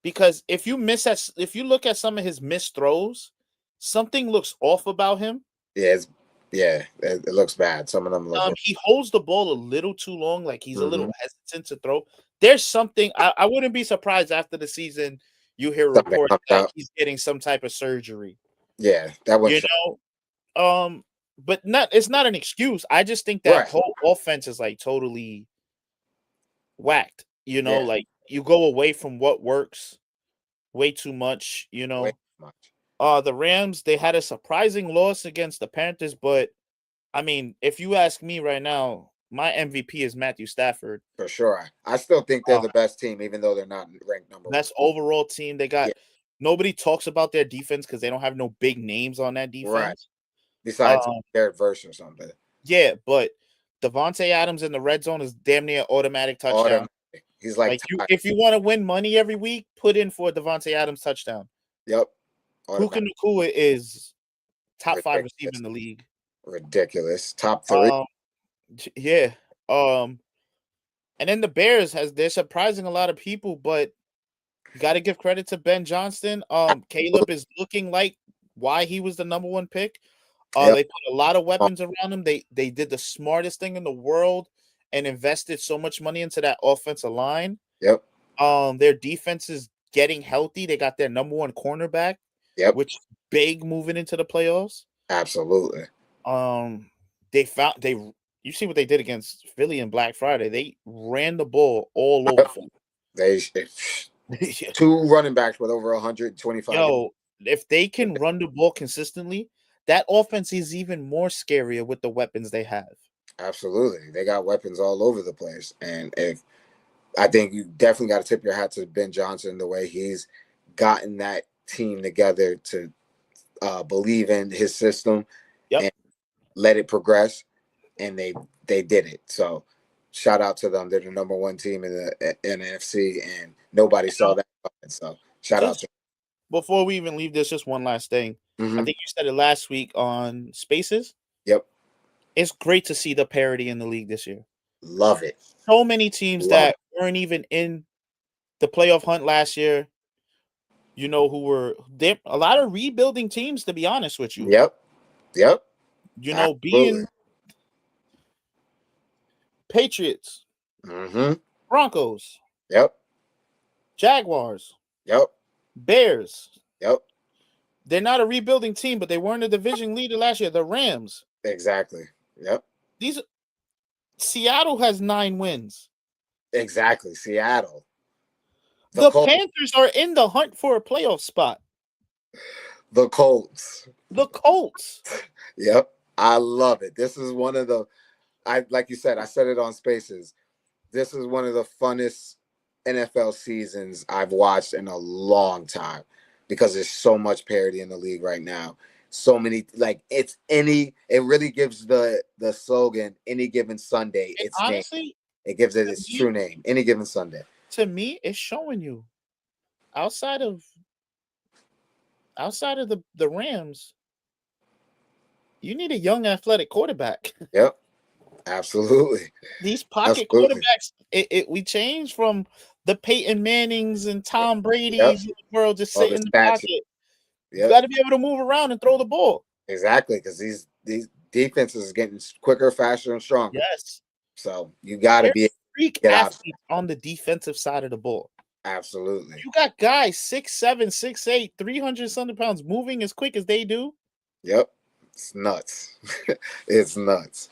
Because if you look at some of his missed throws, something looks off about him. It looks bad. Some of them look. He holds the ball a little too long, like he's a little hesitant to throw. There's something. I wouldn't be surprised after the season you hear a report that he's getting some type of surgery. Yeah, that was. But it's not an excuse. I just think that whole offense is like totally whacked. Like you go away from what works way too much. The Rams, they had a surprising loss against the Panthers, but I mean, if you ask me right now, my MVP is Matthew Stafford. For sure. I still think they're the best team, even though they're not ranked number Best one. overall team. They got nobody talks about their defense because they don't have no big names on that defense. Right. Besides Garrett Verse or something. Yeah, but Devontae Adams in the red zone is damn near automatic touchdown. He's like if you want to win money every week, put in for a Devontae Adams touchdown. Yep. Puka Nacua is top 5 receiver in the league. Ridiculous. Top 3. Yeah. And then the Bears they're surprising a lot of people, but you got to give credit to Ben Johnston. Caleb is looking like why he was the number 1 pick. They put a lot of weapons around him. They did the smartest thing in the world and invested so much money into that offensive line. Yep. Their defense is getting healthy. They got their number 1 cornerback. Yep. Which is big moving into the playoffs. Absolutely. You see what they did against Philly and Black Friday. They ran the ball all over. They 2 running backs with over 125. Yo, if they can run the ball consistently, that offense is even more scarier with the weapons they have. Absolutely. They got weapons all over the place. And I think you definitely got to tip your hat to Ben Johnson, the way he's gotten that team together to believe in his system and let it progress. And they did it. So shout out to them. They're the number 1 team in the NFC, and nobody saw that. So shout out to them. Before we even leave this, just one last thing. Mm-hmm. I think you said it last week on Spaces. Yep. It's great to see the parity in the league this year. Love it. So many teams that weren't even in the playoff hunt last year, who were there. A lot of rebuilding teams, to be honest with you. Yep. Being Patriots, Broncos, Jaguars, Bears. They're not a rebuilding team, but they weren't a division leader last year. The Rams. Exactly. Yep. Seattle has 9 wins. Exactly. Seattle. The Panthers are in the hunt for a playoff spot. The Colts. Yep. I love it. This is one of like you said, I said it on Spaces. This is one of the funnest NFL seasons I've watched in a long time because there's so much parity in the league right now. So many, it really gives the slogan Any Given Sunday its honestly, name. It gives it its true name, Any Given Sunday. To me, it's showing you outside of the Rams, you need a young athletic quarterback. Yep. Absolutely. These pocket quarterbacks, we changed from the Peyton Mannings and Tom Brady's of the world just sitting in the pocket. You got to be able to move around and throw the ball. Exactly, because these defenses are getting quicker, faster, and stronger. Yes. So you got to be freak athletes on the defensive side of the ball. Absolutely. You got guys 6'7", 6'8", 300-something pounds moving as quick as they do. Yep. It's nuts. It's nuts.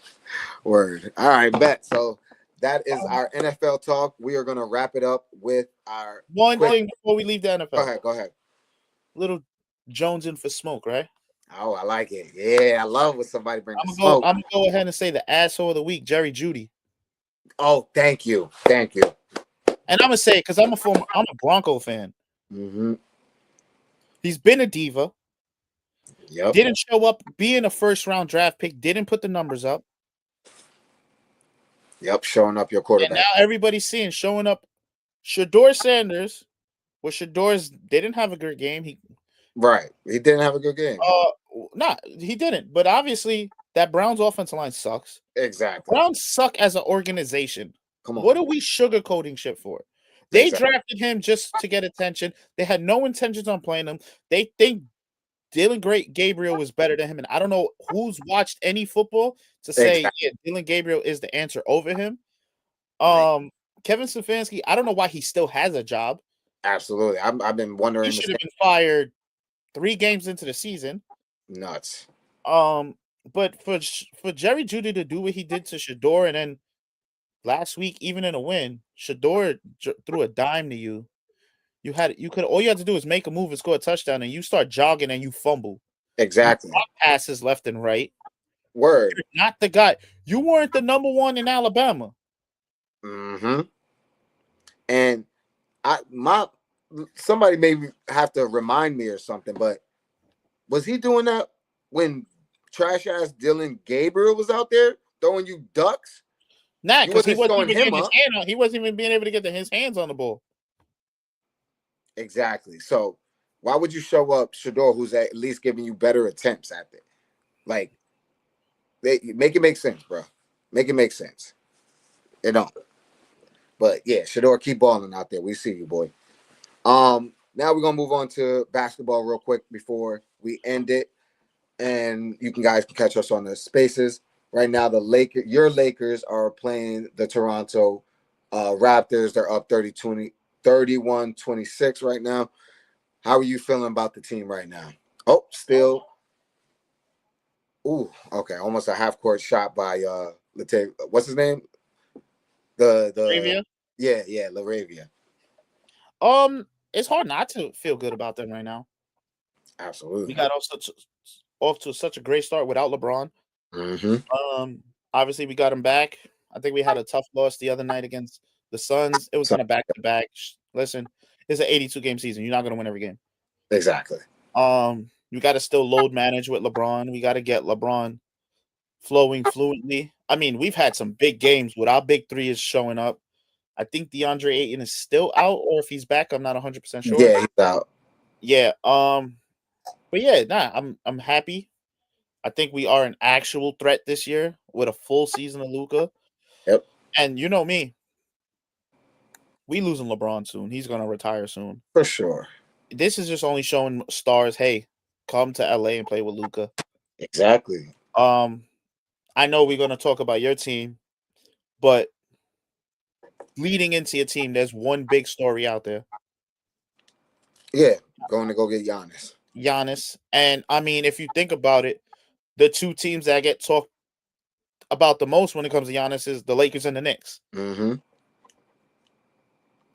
Word. All right, bet. So that is our NFL talk. We are going to wrap it up with our one thing before we leave the NFL. Go ahead. Little Jones in for smoke, right? Oh, I like it. Yeah, I love when somebody brings smoke. I'm going to go ahead and say the asshole of the week, Jerry Jeudy. Oh, thank you. And I'm going to say it because I'm a Bronco fan. Mm-hmm. He's been a diva. Yep. Didn't show up being a first-round draft pick. Didn't put the numbers up. Yep, showing up your quarterback. And now everybody's seeing showing up Shedeur Sanders. Well, Shedor's didn't have a good game. He didn't have a good game. He didn't. But obviously, that Browns offensive line sucks. Exactly. Browns suck as an organization. Come on. What are we sugarcoating shit for? They drafted him just to get attention. They had no intentions on playing him. They think Dylan Gabriel was better than him. And I don't know who's watched any football to say, yeah, Dylan Gabriel is the answer over him. Kevin Stefanski, I don't know why he still has a job. Absolutely. I've been wondering. He should have been fired 3 games into the season. Nuts. But for Jerry Jeudy to do what he did to Shedeur, and then last week, even in a win, Shedeur threw a dime to you. All you had to do is make a move and score a touchdown, and you start jogging and you fumble. Exactly. Passes left and right. Word. You're not the guy. You weren't the number one in Alabama. Mm-hmm. And somebody may have to remind me or something, but was he doing that when trash ass Dylan Gabriel was out there throwing you ducks? Nah, because he wasn't even getting him his hand on. He wasn't even being able to get his hands on the ball. Exactly. So why would you show up Shador, who's at least giving you better attempts at it? Like, make it make sense, bro. Make it make sense. It don't. But yeah, Shador, keep balling out there. We see you, boy. Now we're gonna move on to basketball real quick before we end it, and you guys can catch us on the spaces right now. Your Lakers are playing the Toronto Raptors. They're up 31-26 right now. How are you feeling about the team right now? Oh, still. Ooh, okay. Almost a half court shot by what's his name? Laravia? Yeah, Laravia. It's hard not to feel good about them right now. Absolutely. We got off to such a great start without LeBron. Mm-hmm. Obviously we got him back. I think we had a tough loss the other night against the Suns. It was kind of back to back. Listen, it's an 82 game season. You're not going to win every game. Exactly. You got to still load manage with LeBron. We got to get LeBron flowing fluently. I mean, we've had some big games with our big three is showing up. I think DeAndre Ayton is still out, or if he's back, I'm not 100% sure. Yeah, he's out. Yeah. But yeah, I'm happy. I think we are an actual threat this year with a full season of Luka. Yep. And you know me, we losing LeBron soon. He's gonna retire soon. For sure. This is just only showing stars, hey, come to LA and play with Luka. Exactly. I know we're gonna talk about your team, but leading into your team, there's one big story out there. Yeah, going to go get Giannis. And I mean, if you think about it, the two teams that get talked about the most when it comes to Giannis is the Lakers and the Knicks. Mm-hmm.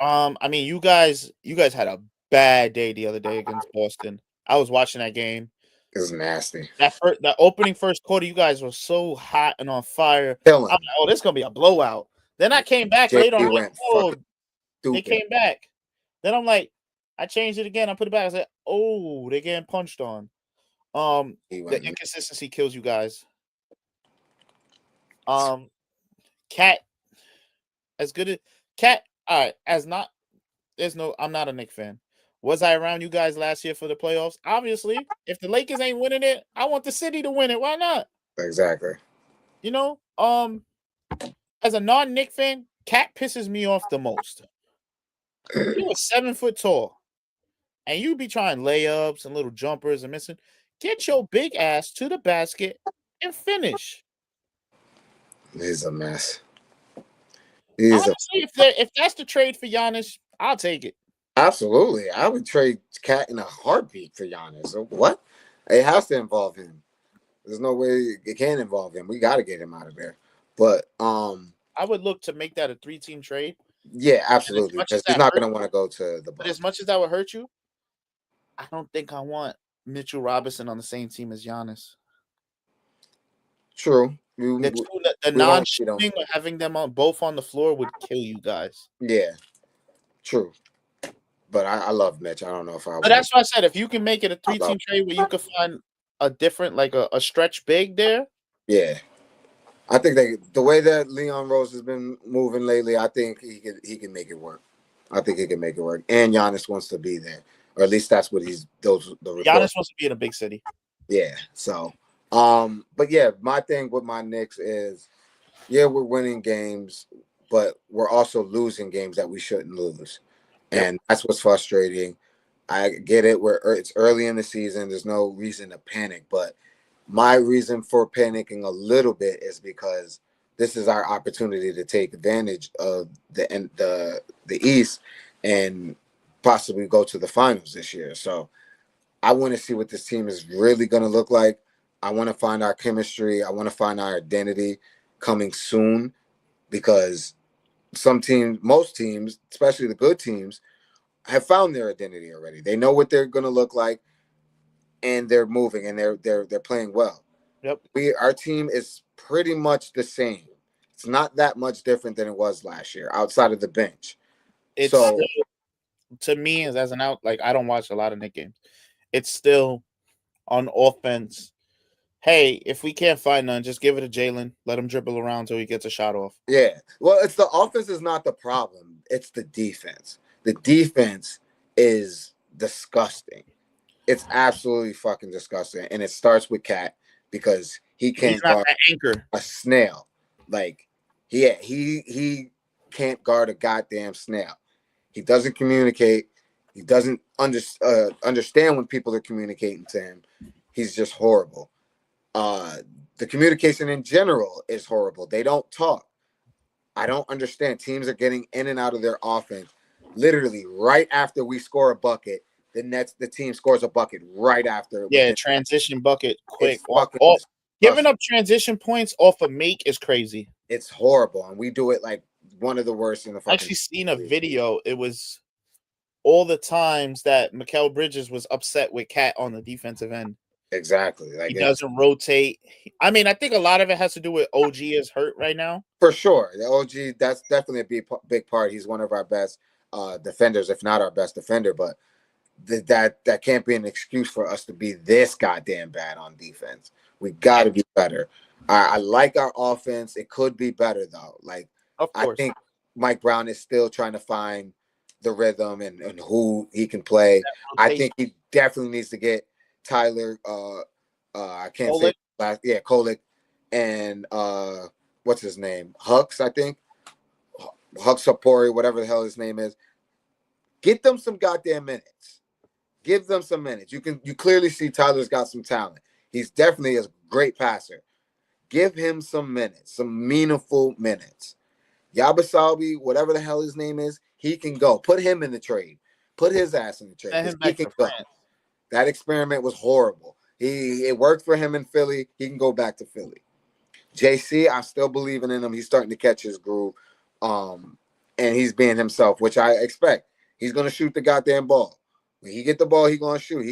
I mean, you guys had a bad day the other day against Boston. I was watching that game. It was nasty. That opening first quarter, you guys were so hot and on fire. I'm like, oh, this is gonna be a blowout. Then I came back later on. Like, oh, they came back. Then I'm like, I changed it again. I put it back. I said, oh, they're getting punched on. The inconsistency kills you guys. Cat, as good as Cat. All right, I'm not a Knicks fan. Was I around you guys last year for the playoffs? Obviously, if the Lakers ain't winning it, I want the city to win it. Why not? Exactly. You know, as a non-Knicks fan, Cat pisses me off the most. He was 7 foot tall, and you be trying layups and little jumpers and missing. Get your big ass to the basket and finish. He's a mess. Honestly, if that's the trade for Giannis, I'll take it. Absolutely. I would trade Cat in a heartbeat for Giannis. What? It has to involve him. There's no way it can involve him. We got to get him out of there. But I would look to make that a 3-team trade. Yeah, absolutely. Because he's not going to want to go to the Bucks. But as much as that would hurt you, I don't think I want Mitchell Robinson on the same team as Giannis. True. The non-shooting, having them both on the floor would kill you guys. Yeah, true. But I love Mitch. I don't know if I. But that's what I said. If you can make it a 3-team trade where you could find a different, like a stretch big there. Yeah, I think the way that Leon Rose has been moving lately, I think he can make it work. I think he can make it work. And Giannis wants to be there, or at least that's what he's those. Giannis wants to be in a big city. Yeah. So. But yeah, my thing with my Knicks is, yeah, we're winning games, but we're also losing games that we shouldn't lose, and that's what's frustrating. I get it. It's early in the season. There's no reason to panic, but my reason for panicking a little bit is because this is our opportunity to take advantage of the East and possibly go to the finals this year. So I want to see what this team is really going to look like. I want to find our chemistry. I want to find our identity coming soon, because most teams, especially the good teams, have found their identity already. They know what they're going to look like, and they're moving, and they're playing well. Yep. Our team is pretty much the same. It's not that much different than it was last year outside of the bench. It's So still, to me, as an out, like I don't watch a lot of Knicks games. It's still on offense. Hey, if we can't find none, just give it to Jalen. Let him dribble around until he gets a shot off. yeah, well, it's the offense is not the problem. It's the defense. The defense is disgusting. It's absolutely fucking disgusting, and it starts with Cat because he can't He's not guard that anchor. a snail. Like, yeah, he can't guard a goddamn snail. He doesn't communicate. He doesn't understand when people are communicating to him. He's just horrible. The communication in general is horrible. They don't talk. I don't understand. Teams are getting in and out of their offense literally right after we score a bucket. The team scores a bucket right after. Yeah, transition bucket quick. It's Giving up transition points off a make is crazy. It's horrible, and we do it like one of the worst in the fucking. I actually seen a video. It was all the times that Mikal Bridges was upset with Cat on the defensive end. Exactly. Like he doesn't rotate. I mean, I think a lot of it has to do with OG is hurt right now. For sure. The OG, that's definitely a big part. He's one of our best defenders, if not our best defender. But that can't be an excuse for us to be this goddamn bad on defense. We got to be better. I like our offense. It could be better, though. Like, of course. I think Mike Brown is still trying to find the rhythm and who he can play. I think he definitely needs to get Tyler, I can't Kolek. say last, yeah, Kolek, and what's his name? Hux, I think. Hux Sapori, whatever the hell his name is. Get them some goddamn minutes. Give them some minutes. You clearly see Tyler's got some talent. He's definitely a great passer. Give him some minutes, some meaningful minutes. Yabasabi, whatever the hell his name is, he can go. Put him in the trade. Put his ass in the trade. He can go. That experiment was horrible. It worked for him in Philly. He can go back to Philly. JC, I'm still believing in him. He's starting to catch his groove. And he's being himself, which I expect. He's gonna shoot the goddamn ball. When he get the ball, he's gonna shoot.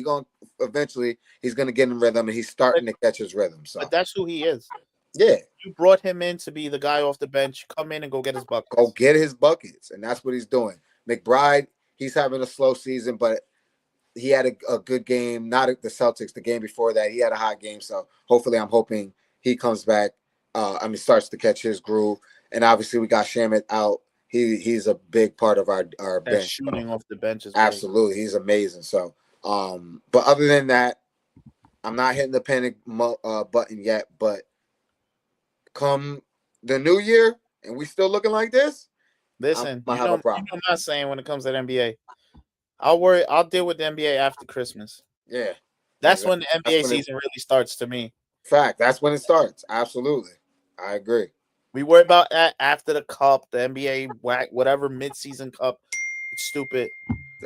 Eventually he's gonna get in rhythm, and he's starting to catch his rhythm. So but that's who he is. Yeah. You brought him in to be the guy off the bench. Come in and go get his buckets. Go get his buckets, and that's what he's doing. McBride, he's having a slow season, but he had a good game, not at the Celtics. The game before that, he had a hot game. So hopefully, I'm hoping he comes back. Starts to catch his groove. And obviously, we got Shamet out. He's a big part of our bench. Shooting off the bench is absolutely great. He's amazing. So, but other than that, I'm not hitting the panic button yet. But come the new year, and we still looking like this. Listen, you know what I'm saying when it comes to the NBA. I'll deal with the NBA after Christmas. Yeah. That's when the NBA season really starts to me. Fact. That's when it starts. Absolutely. I agree. We worry about that after the cup, the NBA whatever mid-season cup. It's stupid.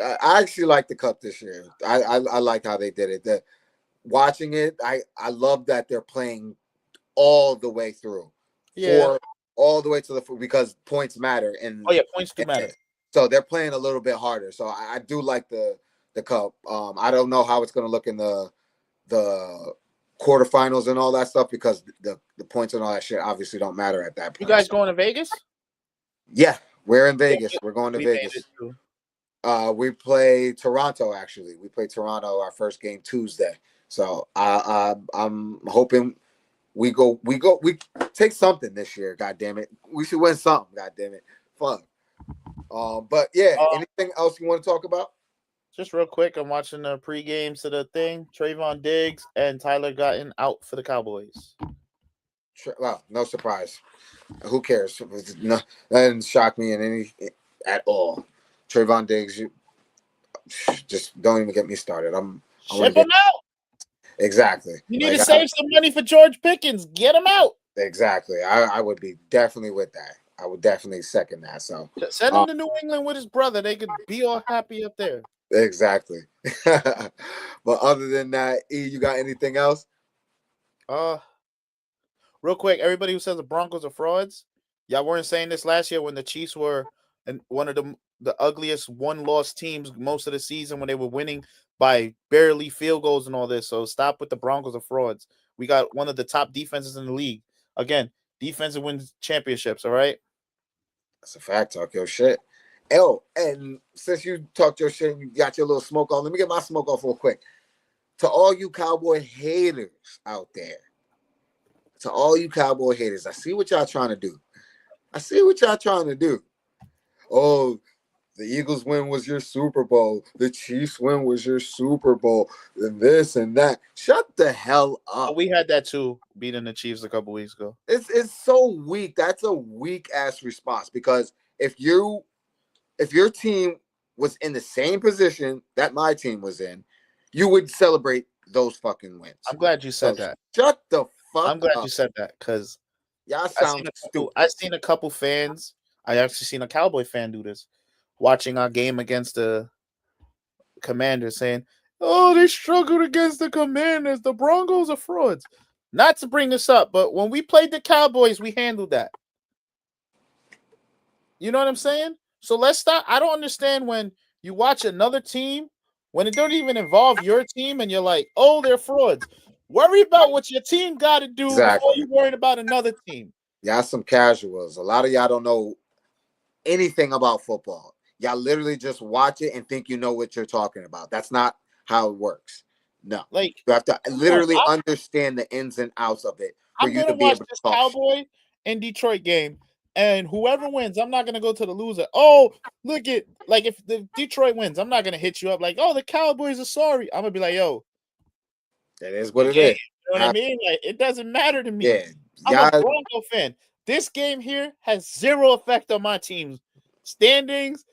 I actually like the cup this year. I like how they did it. Watching it, I love that they're playing all the way through. Yeah. All the way to because points matter. And points do matter. So they're playing a little bit harder. So I do like the cup. I don't know how it's going to look in the quarterfinals and all that stuff because the points and all that shit obviously don't matter at that point. You guys going to Vegas? Yeah, we're in Vegas. We're going to Vegas. We play Toronto, actually. We play Toronto our first game Tuesday. So I'm hoping we take something this year, god damn it. We should win something, god damn it. Fuck. But yeah, anything else you want to talk about? Just real quick, I'm watching the pre-games to the thing. Trayvon Diggs and Tyler Guyton out for the Cowboys. Well, no surprise. Who cares? No, that didn't shock me at all. Trayvon Diggs, you just don't even get me started. Ship him out. Exactly. You need to save some money for George Pickens. Get him out. Exactly. I would be definitely with that. I would definitely second that. So send him to New England with his brother. They could be all happy up there. Exactly. But other than that, E, you got anything else? Real quick, everybody who says the Broncos are frauds, y'all weren't saying this last year when the Chiefs were one of the ugliest one-loss teams most of the season when they were winning by barely field goals and all this. So stop with the Broncos are frauds. We got one of the top defenses in the league. Again, defense wins championships. All right. That's a fact. Talk your shit. Oh, and since you talked your shit and you got your little smoke on, let me get my smoke off real quick. To all you Cowboy haters out there, I see what y'all trying to do. Oh, the Eagles win was your Super Bowl. The Chiefs win was your Super Bowl. And this and that. Shut the hell up. We had that too, beating the Chiefs a couple weeks ago. It's so weak. That's a weak ass response because if your team was in the same position that my team was in, you would celebrate those fucking wins. I'm glad you said that. Shut the fuck up. I'm glad you said that because y'all sound stupid. I've seen a couple fans. I actually seen a Cowboy fan do this, watching our game against the Commanders, saying, "Oh, they struggled against the Commanders. The Broncos are frauds." Not to bring this up, but when we played the Cowboys, we handled that. You know what I'm saying? So let's stop. I don't understand when you watch another team when it don't even involve your team and you're like, "Oh, they're frauds." Worry about what your team got to do before you're worried about another team. Y'all some casuals. A lot of y'all don't know anything about football. Y'all literally just watch it and think you know what you're talking about. That's not how it works. No, like you have to literally understand the ins and outs of it for you to be able to talk. Cowboy and Detroit game, and whoever wins, I'm not gonna go to the loser. Oh, look at like if the Detroit wins, I'm not gonna hit you up like, "Oh, the Cowboys are sorry." I'm gonna be like, "Yo, that is what it is." You know what I mean? Like it doesn't matter to me. Yeah, I'm a Bronco fan. This game here has zero effect on my team's standings,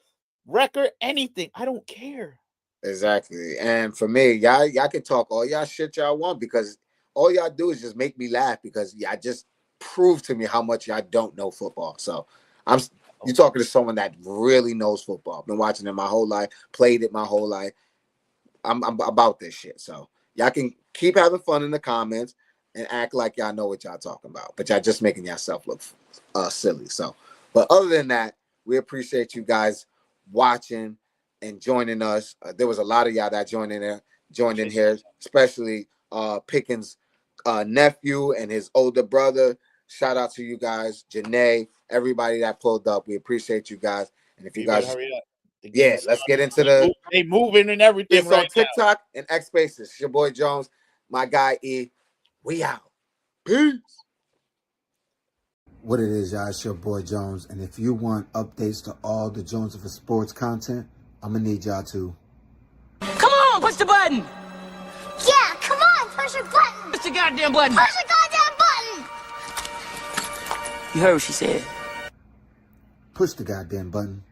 record, anything. I don't care. Exactly. And for me, y'all can talk all y'all shit y'all want because all y'all do is just make me laugh because y'all just prove to me how much y'all don't know football. So you're talking to someone that really knows football. Been watching it my whole life, played it my whole life. I'm about this shit. So y'all can keep having fun in the comments and act like y'all know what y'all talking about, but y'all just making yourself look silly. So, but other than that, we appreciate you guys watching and joining us. There was a lot of y'all that joined in here, especially Pickens' nephew and his older brother. Shout out to you guys, Janae, everybody that pulled up. We appreciate you guys. And if you guys hurry up. Yeah, let's get into they moving and everything. It's on TikTok and X Spaces. It's your boy Jones, my guy E. We out. Peace. What it is, y'all, it's your boy Jones. And if you want updates to all the Jones of Sports content, I'm going to need y'all to. Come on, push the button. Yeah, come on, push the button. Push the goddamn button. Push the goddamn button. You heard what she said. Push the goddamn button.